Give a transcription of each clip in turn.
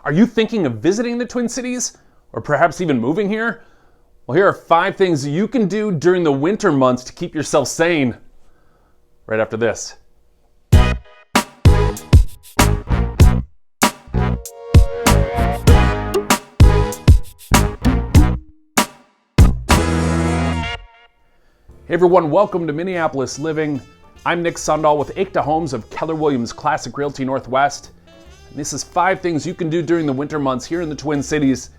Are you thinking of visiting the Twin Cities? Or perhaps even moving here? Well, here are 5 things you can do during the winter months to keep yourself sane. Right after this. Hey everyone, welcome to Minneapolis Living. I'm Nick Sundahl with Acta Homes of Keller Williams Classic Realty Northwest. And this is 5 things you can do during the winter months here in the Twin Cities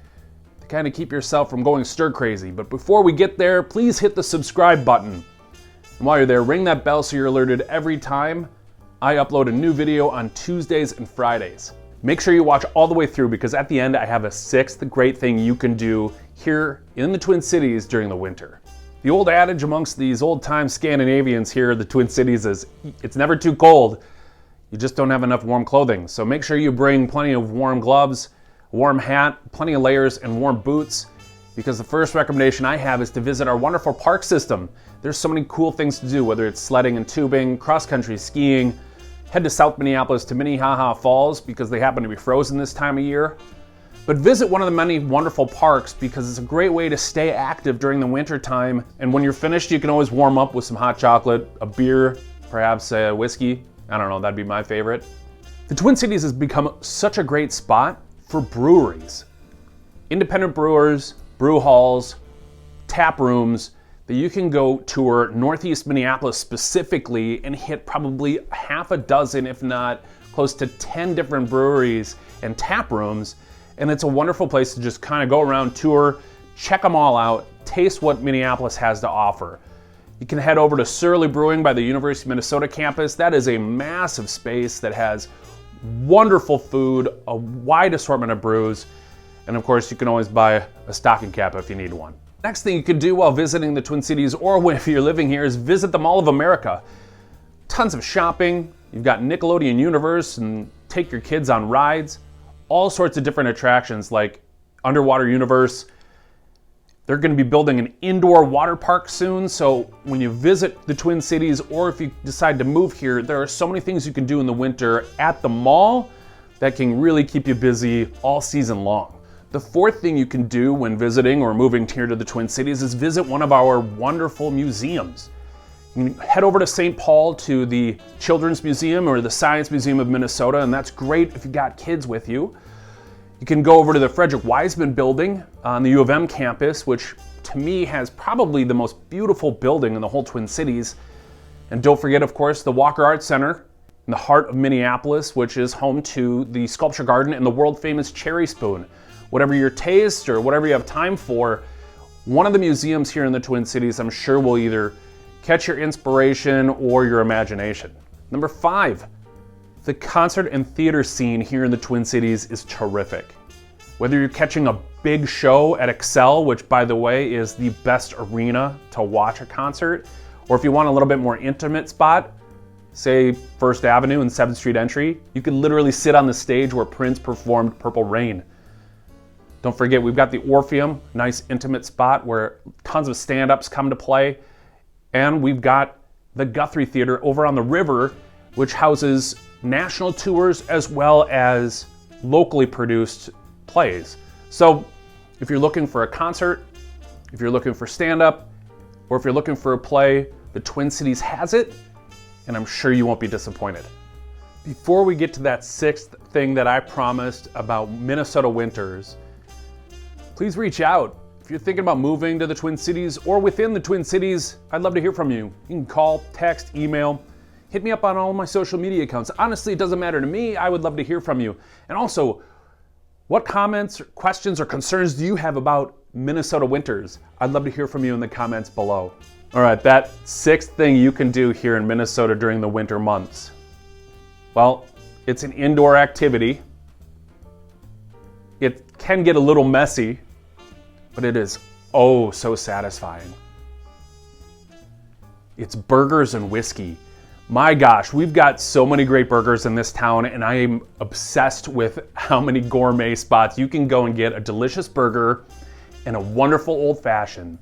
to kind of keep yourself from going stir crazy. But before we get there, please hit the subscribe button. And while you're there, ring that bell so you're alerted every time I upload a new video on Tuesdays and Fridays. Make sure you watch all the way through because at the end I have a 6th great thing you can do here in the Twin Cities during the winter. The old adage amongst these old-time Scandinavians here in the Twin Cities is, it's never too cold, you just don't have enough warm clothing. So make sure you bring plenty of warm gloves, a warm hat, plenty of layers, and warm boots, because the first recommendation I have is to visit our wonderful park system. There's so many cool things to do, whether it's sledding and tubing, cross-country skiing, head to South Minneapolis to Minnehaha Falls because they happen to be frozen this time of year. But visit one of the many wonderful parks because it's a great way to stay active during the winter time. And when you're finished, you can always warm up with some hot chocolate, a beer, perhaps a whiskey. I don't know, that'd be my favorite. The Twin Cities has become such a great spot for breweries. Independent brewers, brew halls, tap rooms that you can go tour Northeast Minneapolis specifically and hit probably half a dozen, if not close to 10 different breweries and tap rooms. And it's a wonderful place to just kind of go around, tour, check them all out, taste what Minneapolis has to offer. You can head over to Surly Brewing by the University of Minnesota campus. That is a massive space that has wonderful food, a wide assortment of brews, and of course you can always buy a stocking cap if you need one. Next thing you can do while visiting the Twin Cities or if you're living here is visit the Mall of America. Tons of shopping, you've got Nickelodeon Universe and take your kids on rides. All sorts of different attractions like Underwater Universe. They're going to be building an indoor water park soon, so when you visit the Twin Cities or if you decide to move here, there are so many things you can do in the winter at the mall that can really keep you busy all season long. The 4th thing you can do when visiting or moving here to the Twin Cities is visit one of our wonderful museums. You can head over to St. Paul to the Children's Museum or the Science Museum of Minnesota, and that's great if you got kids with you. You can go over to the Frederick Wiseman building on the U of M campus, which to me has probably the most beautiful building in the whole Twin Cities. And don't forget, of course, the Walker Art Center in the heart of Minneapolis, which is home to the Sculpture Garden and the world famous Cherry Spoon. Whatever your taste or whatever you have time for, one of the museums here in the Twin Cities I'm sure will either catch your inspiration or your imagination. Number 5, the concert and theater scene here in the Twin Cities is terrific. Whether you're catching a big show at Excel, which by the way is the best arena to watch a concert, or if you want a little bit more intimate spot, say First Avenue and 7th Street Entry, you can literally sit on the stage where Prince performed Purple Rain. Don't forget, we've got the Orpheum, nice intimate spot where tons of stand-ups come to play. And we've got the Guthrie Theater over on the river, which houses national tours as well as locally produced plays. So if you're looking for a concert, if you're looking for stand-up, or if you're looking for a play, the Twin Cities has it, and I'm sure you won't be disappointed. Before we get to that 6th thing that I promised about Minnesota winters, please reach out. If you're thinking about moving to the Twin Cities or within the Twin Cities, I'd love to hear from you. You can call, text, email, hit me up on all my social media accounts. Honestly, it doesn't matter to me. I would love to hear from you. And also, what comments, questions, or concerns do you have about Minnesota winters? I'd love to hear from you in the comments below. All right, that 6th thing you can do here in Minnesota during the winter months. Well, it's an indoor activity. It can get a little messy, but it is oh so satisfying. It's burgers and whiskey. My gosh, we've got so many great burgers in this town, and I am obsessed with how many gourmet spots you can go and get a delicious burger and a wonderful old fashioned.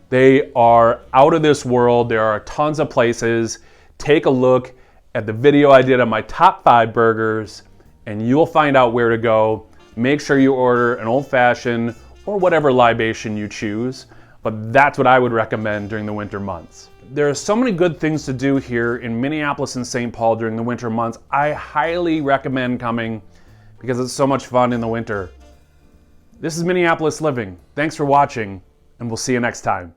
They are out of this world. There are tons of places. Take a look at the video I did on my top 5 burgers, and you'll find out where to go. make sure you order an old fashioned or whatever libation you choose. But that's what I would recommend during the winter months. There are so many good things to do here in Minneapolis and St. Paul during the winter months. I highly recommend coming because it's so much fun in the winter. This is Minneapolis Living. Thanks for watching, and we'll see you next time.